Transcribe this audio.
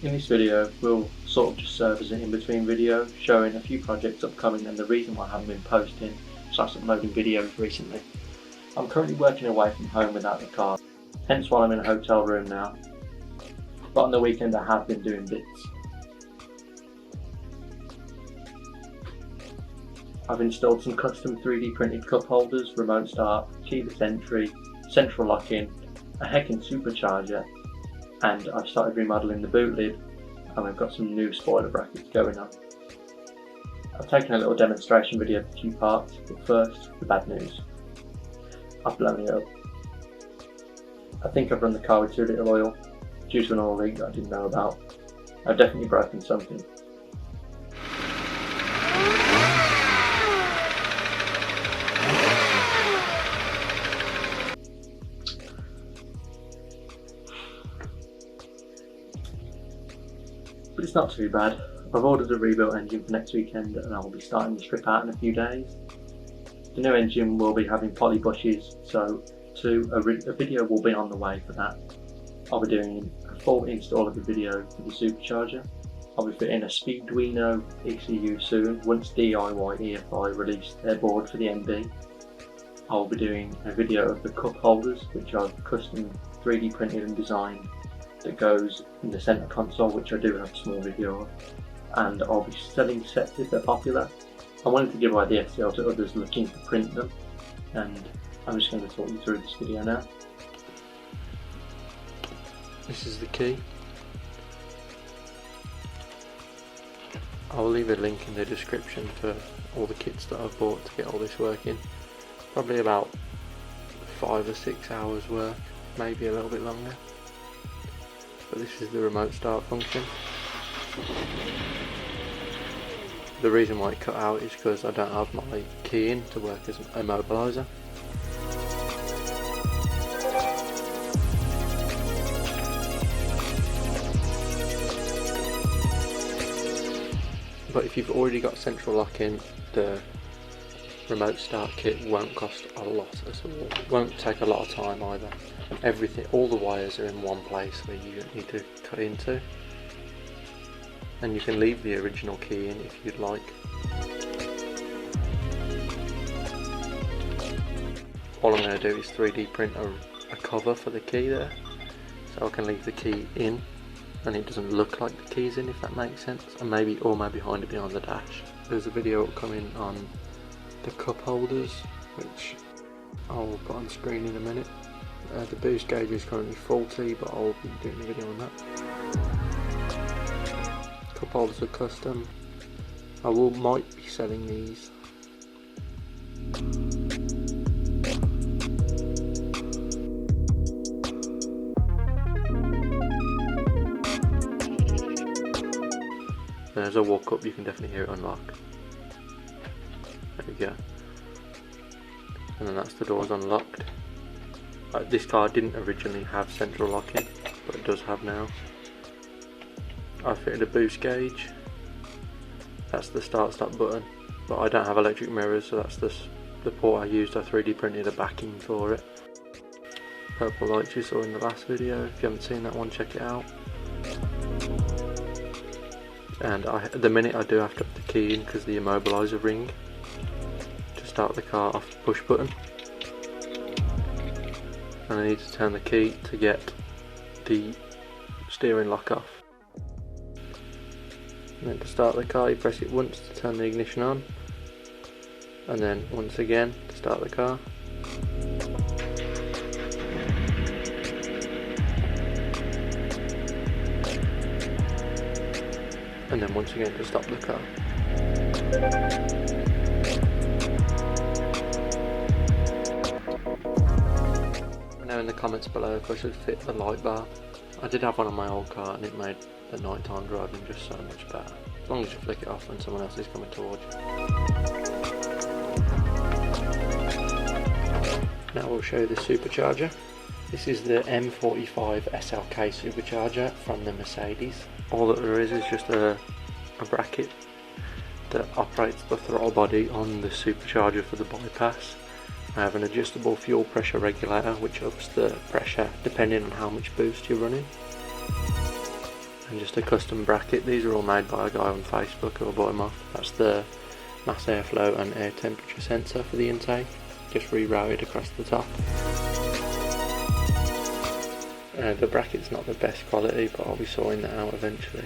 In this video we'll sort of just serve as an in-between video showing a few projects upcoming and the reason why I haven't been posting / uploading videos recently. I'm currently working away from home without the car, hence why I'm in a hotel room now, but on the weekend I have been doing bits. I've installed some custom 3D printed cup holders, remote start, keyless entry, central lock-in, a Heckin supercharger, and I've started remodelling the boot lid, and we've got some new spoiler brackets going on. I've taken a little demonstration video of a few parts, but first, the bad news. I've blown it up. I think I've run the car with too little oil, due to an oil leak that I didn't know about. I've definitely broken something. But it's not too bad. I've ordered a rebuilt engine for next weekend and I'll be starting the strip out in a few days. The new engine will be having poly bushes, so a video will be on the way for that. I'll be doing a full install of the video for the supercharger. I'll be fitting a Speeduino ECU soon once DIY EFI release their board for the MB. I'll be doing a video of the cup holders, which I've custom 3D printed and designed, that goes in the centre console, which I do have a small video of, and I'll be selling sets if they're popular. I wanted to give away the STL to others looking to print them, and I'm just going to talk you through this video now. This is the key. I'll leave a link in the description for all the kits that I've bought to get all this working. Probably about 5 or 6 hours work, maybe a little bit longer. But this is the remote start function. The reason why it cut out is because I don't have my key in to work as an immobiliser. But if you've already got central lock-in, the remote start kit won't cost a lot at all. It won't take a lot of time either. Everything, all the wires are in one place where you don't need to cut into, and you can leave the original key in if you'd like. All I'm going to do is 3D print a cover for the key there, so I can leave the key in and it doesn't look like the key's in, if that makes sense, and maybe hide it behind the dash. There's a video upcoming on the cup holders, which I'll put on screen in a minute. The boost gauge is currently faulty, but I'll be doing a video on that. Cup holders are custom. I might be selling these. As I walk up, you can definitely hear it unlock. There we go. And then that's the doors unlocked. This car didn't originally have central lock-in, but it does have now. I fitted a boost gauge. That's the start-stop button, but I don't have electric mirrors, so that's the port I used. I 3D printed a backing for it. Purple lights you saw in the last video. If you haven't seen that one, check it out. And at the minute I do have to put the key in because the immobiliser ring to start the car off the push button. And I need to turn the key to get the steering lock off. And then to start the car, you press it once to turn the ignition on, and then once again to start the car. And then once again to stop the car. Now in the comments below if I should fit the light bar. I did have one on my old car and it made the nighttime driving just so much better. As long as you flick it off when someone else is coming towards you. Now we'll show you the supercharger. This is the M45 SLK supercharger from the Mercedes. All that there is just a bracket that operates the throttle body on the supercharger for the bypass. I have an adjustable fuel pressure regulator which ups the pressure depending on how much boost you're running. and just a custom bracket. These are all made by a guy on Facebook who I bought them off. That's the mass airflow and air temperature sensor for the intake, just rerouted across the top. The bracket's not the best quality, but I'll be sorting that out eventually.